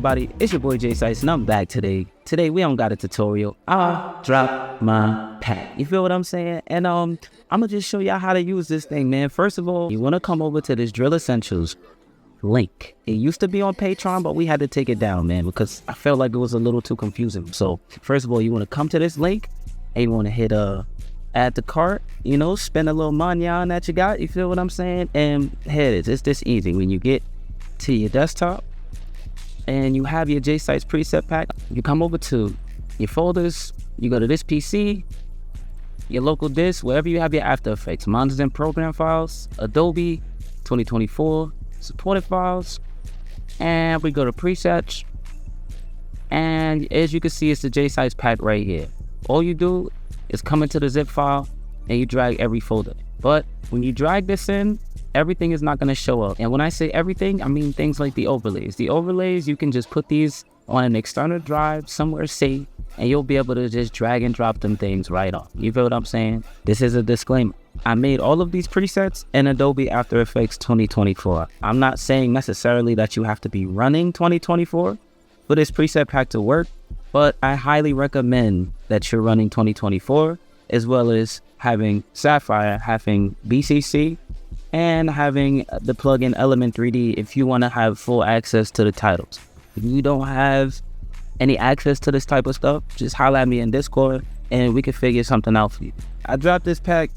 everybody, it's your boy Jsitez and I'm back today. Today we don't got a tutorial. I dropped my pack. You feel what I'm saying? And I'm gonna just show y'all how to use this thing, man. First of all, you wanna come over to this Drill Essentials link. It used to be on Patreon, but we had to take it down, man, because I felt like it was a little too confusing. So first of all, you wanna come to this link and you wanna hit add to cart, you know, spend a little money on that you got, you feel what I'm saying? And here it is. It's this easy. When you get to your desktop and you have your Jsitez preset pack, you come over to your folders, you go to this PC, your local disk, wherever you have your After Effects, Monitors and Program Files, Adobe 2024 supported files, and we go to presets, and as you can see, it's the Jsitez pack right here. All you do is come into the zip file and you drag every folder. But when you drag this in, everything is not going to show up. And when I say everything, I mean things like the overlays. The overlays, you can just put these on an external drive somewhere safe, and you'll be able to just drag and drop them things right on. You feel what I'm saying? This is a disclaimer. I made all of these presets in Adobe After Effects 2024. I'm not saying necessarily that you have to be running 2024 for this preset pack to work, but I highly recommend that you're running 2024, as well as having Sapphire, having BCC, and having the plugin Element 3D if you want to have full access to the titles. If you don't have any access to this type of stuff, just holler at me in Discord and we can figure something out for you. I dropped this pack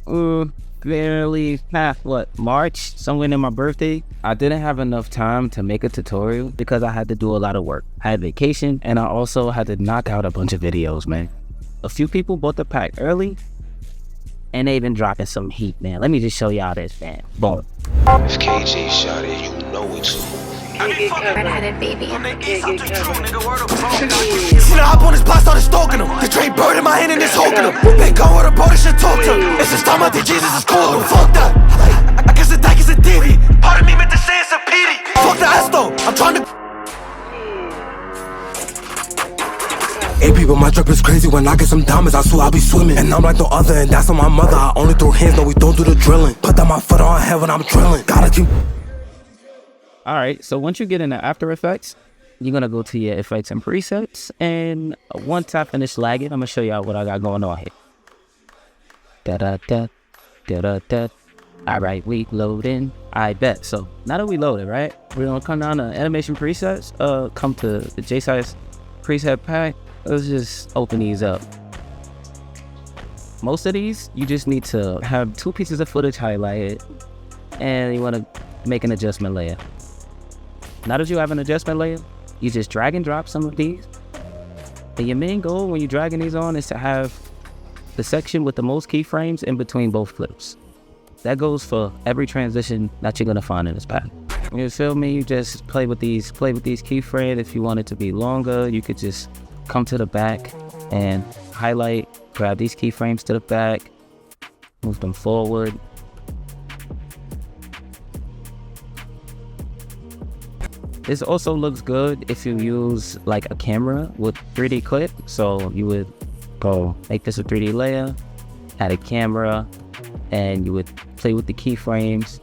barely past March, somewhere in my birthday. I didn't have enough time to make a tutorial because I had to do a lot of work. I had vacation and I also had to knock out a bunch of videos, man. A few people bought the pack early and they've been dropping some heat, man. Let me just show y'all this, man. Boom. If KG shot it, you know it's Red-headed baby. Should I hop on his block, started stalking him. The Dre bird in my hand and it's hulking him. Been gone with a boy, this shit talk to him. It's just time I think Jesus is calling. Fuck that. I guess the tag is a divvy. Part of me meant to say it's a pity. Fuck the ass though. I'm trying to. Hey people, my drip is crazy. When I get some diamonds, I swear I'll be swimming. And I'm like no other, and that's on my mother. I only throw hands, no, we don't do the drilling. Put down my foot on head when I'm drilling. Gotta keep. All right, so once you get into After Effects, you're gonna go to your effects and presets, and once I finish lagging, I'm gonna show y'all what I got going on here. Da-da-da, da-da-da. All right, we loading. I bet. So now that we loaded, right, we're gonna come down to animation presets, come to the Jsitez preset pack. Let's just open these up. Most of these, you just need to have 2 pieces of footage highlighted, and you wanna make an adjustment layer. Now that you have an adjustment layer, you just drag and drop some of these. And your main goal when you're dragging these on is to have the section with the most keyframes in between both clips. That goes for every transition that you're gonna find in this pack. You feel me? You just play with these keyframes. If you want it to be longer, you could just come to the back and highlight, grab these keyframes to the back, move them forward. This also looks good if you use like a camera with 3D clip. So you would go make this a 3D layer, add a camera, and you would play with the keyframes.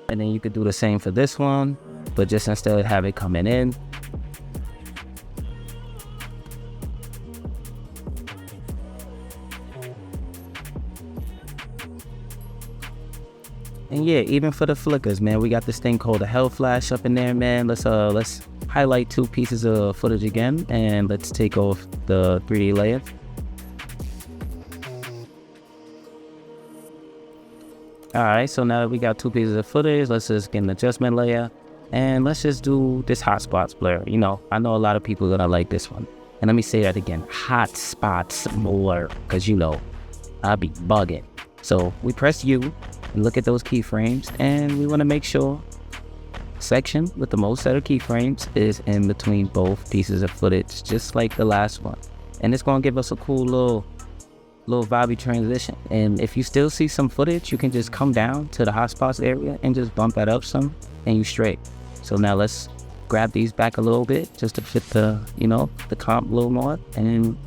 And then you could do the same for this one, but just instead of have it coming in. And yeah, even for the flickers, man, we got this thing called a hell flash up in there, man. Let's highlight 2 pieces of footage again, and let's take off the 3D layer. All right, so now that we got 2 pieces of footage, let's just get an adjustment layer, and let's just do this hotspots blur. You know, I know a lot of people are gonna like this one. And let me say that again, hotspots blur, because you know, I'll be bugging. So we press U, and look at those keyframes, and we wanna make sure section with the most set of keyframes is in between both pieces of footage, just like the last one. And it's gonna give us a cool little vibey transition. And if you still see some footage, you can just come down to the hotspots area and just bump that up some, and you straight. So now let's grab these back a little bit just to fit the, you know, the comp a little more, and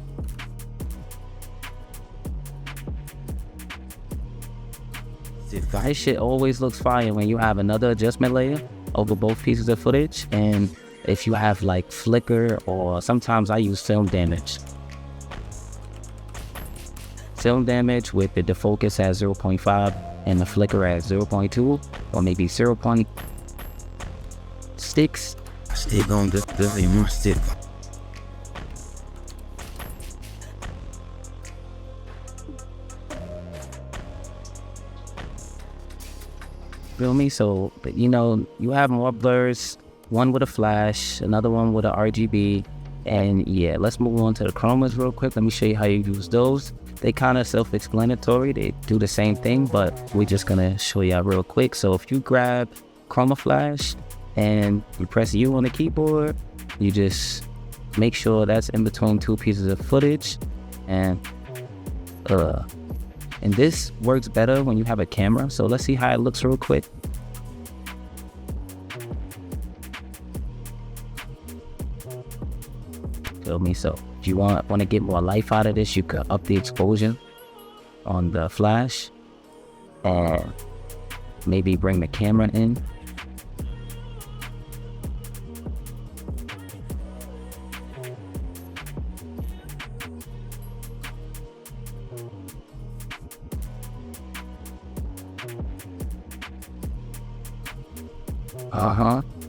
Sit This shit always looks fire when you have another adjustment layer over both pieces of footage, and if you have like flicker, or sometimes I use film damage. Film damage with the defocus at 0.5 and the flicker at 0.2 or maybe 0.6. Stick on the my stick. Feel me? So, you know, you have more blurs, one with a flash, another one with a RGB, and yeah, let's move on to the chromas real quick. Let me show you how you use those. They kind of self-explanatory. They do the same thing, but we're just gonna show you real quick. So if you grab chroma flash and you press U on the keyboard, you just make sure that's in between two pieces of footage, and this works better when you have a camera. So let's see how it looks real quick. Feel me? So if you want to get more life out of this, you could up the exposure on the flash and maybe bring the camera in.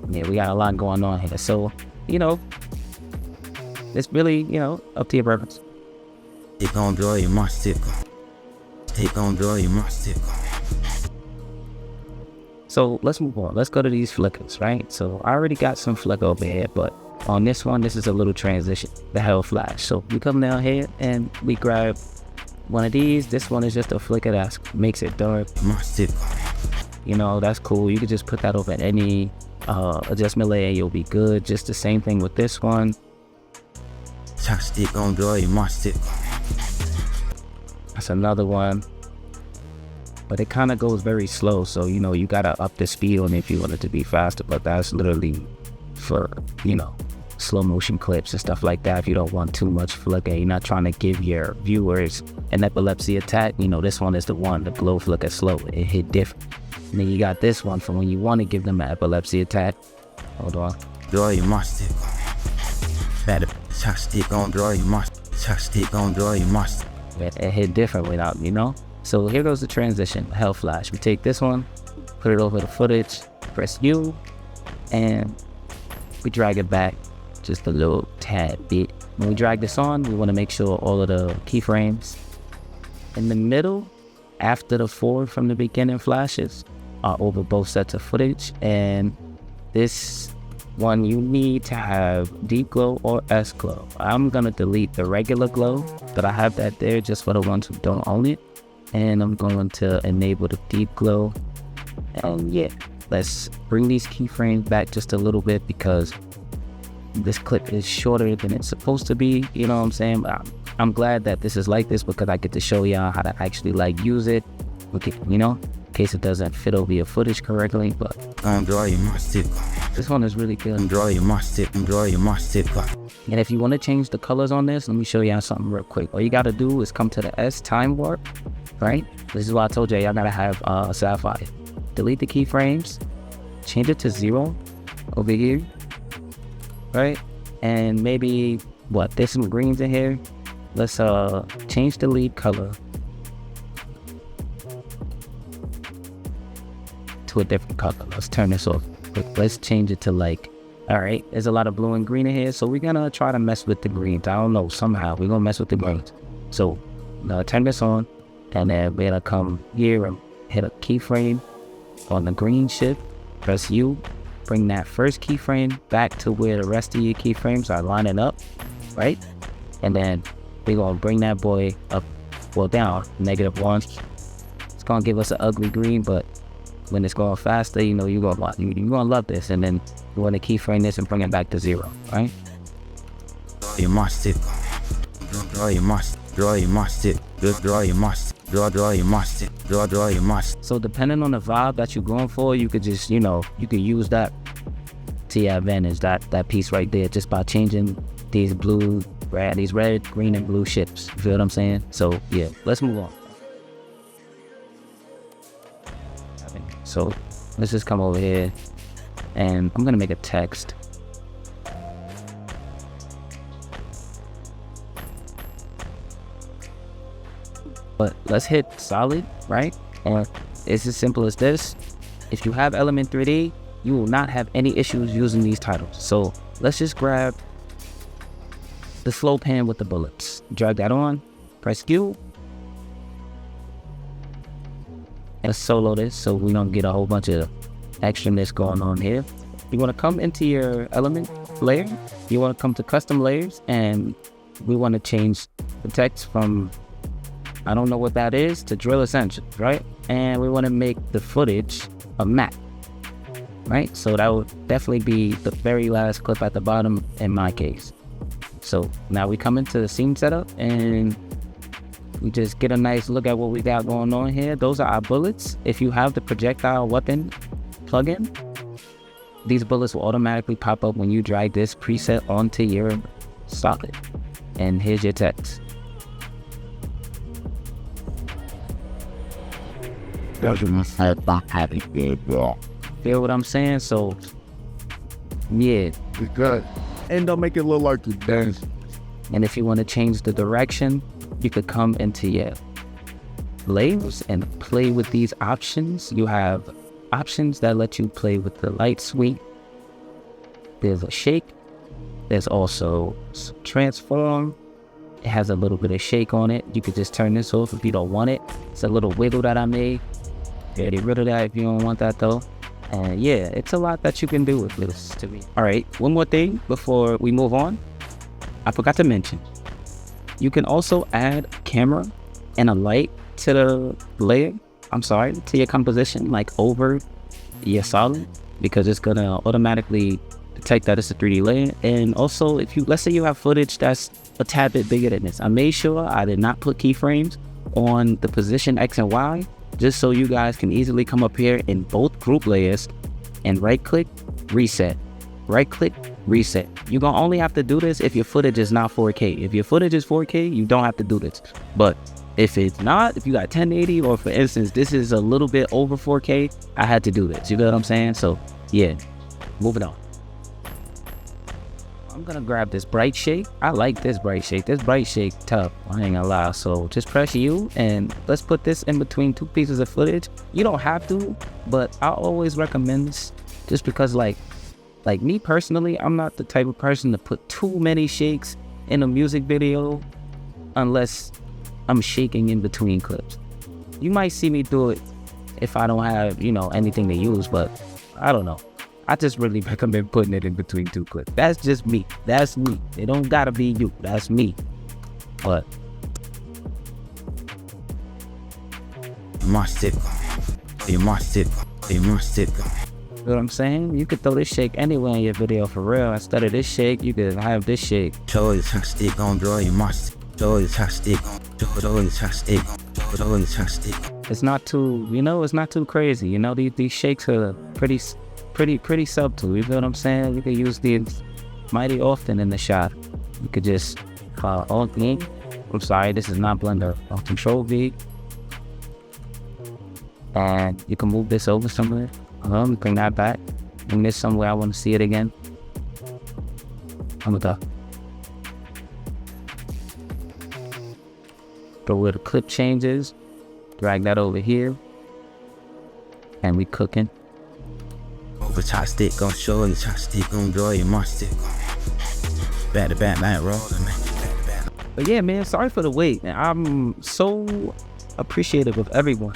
Yeah, we got a lot going on here. So, you know, it's really, you know, up to your preference. Stick on the my stick. Stick on the my stick. So let's move on. Let's go to these flickers, right? So I already got some flicker over here, but on this one, this is a little transition, the hell flash. So we come down here and we grab one of these. This one is just a flicker that makes it dark. My stick. You know, that's cool. You could just put that over any adjustment layer, you'll be good. Just the same thing with this one. Stick on the my stick. That's another one. But it kind of goes very slow, so you know, you gotta up the speed on it if you want it to be faster. But that's literally for, you know, slow motion clips and stuff like that. If you don't want too much flicker, you're not trying to give your viewers an epilepsy attack, you know, this one is the one, the glow flicker slow, it hit different. And then you got this one for when you want to give them an epilepsy attack. Hold on. The my stick. Better stick on the my stick on the my stick. It hit different without, you know. So here goes the transition, hell flash. We take this one, put it over the footage, press U, and we drag it back just a little tad bit. When we drag this on, we want to make sure all of the keyframes in the middle, after the 4 from the beginning flashes, are over both sets of footage. And this one, you need to have deep glow or S glow. I'm gonna delete the regular glow, but I have that there just for the ones who don't own it. And I'm going to enable the deep glow. And yeah, let's bring these keyframes back just a little bit because this clip is shorter than it's supposed to be. You know what I'm saying? I'm glad that this is like this because I get to show y'all how to actually like use it. Okay, you know, in case it doesn't fit over your footage correctly. But this one is really good. And if you want to change the colors on this, let me show y'all something real quick. All you got to do is come to the S time warp, right? This is why I told y'all gotta have sapphire. Delete the keyframes, change it to 0 over here, right? And maybe what? There's some greens in here. Let's change the lead color to a different color. Let's turn this off. Let's change it to like, all right, there's a lot of blue and green in here, so we're gonna try to mess with the greens. I don't know, somehow we're gonna mess with the greens. So turn this on, and then we're gonna come here and hit a keyframe on the green shift, press U, bring that first keyframe back to where the rest of your keyframes are lining up, right? And then we're gonna bring that boy up, well, down, -1. It's gonna give us an ugly green, but when it's going faster, you know, you're gonna love this. And then you want to keyframe this and bring it back to 0, right? You must it. You must. You must it. You must. You must. You must. So depending on the vibe that you're going for, you could just, you know, you could use that to your advantage, that piece right there, just by changing these red, green, and blue ships. You feel what I'm saying? So yeah, let's move on. So let's just come over here and I'm gonna make a text. But let's hit solid, right? And it's as simple as this. If you have Element 3D, you will not have any issues using these titles. So let's just grab the slow pan with the bullets. Drag that on, press Q. Let's solo this so we don't get a whole bunch of extraness going on here. You want to come into your element layer. You want to come to custom layers, and we want to change the text from, I don't know what that is, to drill essentials, right? And we want to make the footage a map, right? So that would definitely be the very last clip at the bottom in my case. So now we come into the scene setup and we just get a nice look at what we got going on here. Those are our bullets. If you have the projectile weapon plugin, these bullets will automatically pop up when you drag this preset onto your socket. And here's your text. Feel what I'm saying? So, yeah. It's good. And don't make it look like you dance. And if you want to change the direction, you could come into your layers and play with these options. You have options that let you play with the light sweep. There's a shake. There's also transform. It has a little bit of shake on it. You could just turn this off if you don't want it. It's a little wiggle that I made. Get rid of that if you don't want that though. And yeah, it's a lot that you can do with this to me. All right, one more thing before we move on. I forgot to mention, you can also add a camera and a light to the layer, to your composition, like over your solid, because it's gonna automatically detect that it's a 3D layer. And also, if you, let's say you have footage that's a tad bit bigger than this, I made sure I did not put keyframes on the position X and Y, just so you guys can easily come up here in both group layers and right click, reset, right click, reset. You're gonna only have to do this if your footage is not 4K. If your footage is 4K, you don't have to do this. But if it's not, if you got 1080, or for instance, this is a little bit over 4K, I had to do this. You get what I'm saying? So yeah, moving on. I'm gonna grab this bright shake. I like this bright shake. This bright shake tough, I ain't gonna lie. So just press U and let's put this in between two pieces of footage. You don't have to, but I always recommend this just because like me personally, I'm not the type of person to put too many shakes in a music video unless I'm shaking in between clips. You might see me do it if I don't have, you know, anything to use, but I don't know. I just really recommend putting it in between two clips. That's just me. That's me. It don't gotta be you. That's me. But You must it. You must it. You must it. you know what I'm saying? You could throw this shake anywhere in your video for real. Instead of this shake, you could have this shake. Show is how stick on draw. You must. Show is how stick. Show is how stick. Show is how stick. It's not too, you know, it's not too crazy. You know, these shakes are pretty subtle. You feel what I'm saying? You could use these mighty often in the shot. You could just Alt V. I'm sorry, this is not Blender. Control V. And you can move this over somewhere. Bring that back. Bring this somewhere I want to see it again. I'm gonna go. Throw where the clip changes. Drag that over here. And we cooking. Over top stick on show you top stick on draw. You must it. Back to back, man, roll. But yeah, man, sorry for the wait. I'm so appreciative of everyone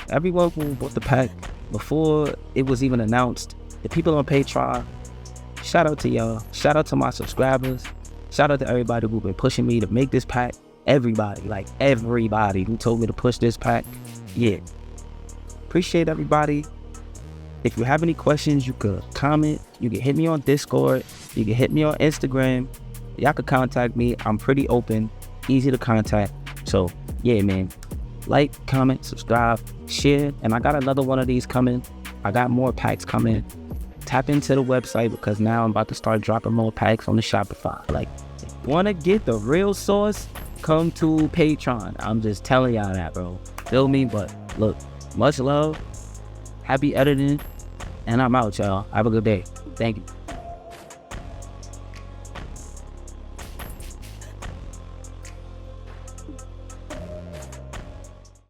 who bought the pack before it was even announced. The people on Patreon, shout out to y'all. Shout out to my subscribers. Shout out to everybody who's been pushing me to make this pack. Everybody, like everybody who told me to push this pack. Yeah, appreciate everybody. If you have any questions, you could comment. You can hit me on Discord. You can hit me on Instagram. Y'all could contact me. I'm pretty open, easy to contact. So yeah, man, like, comment, subscribe, share. And I got another one of these coming. I got more packs coming. Tap into the website because now I'm about to start dropping more packs on the Shopify. Like, want to get the real sauce? Come to Patreon. I'm just telling y'all that, bro. Feel me? But look, much love. Happy editing, and I'm out, y'all. Have a good day. Thank you.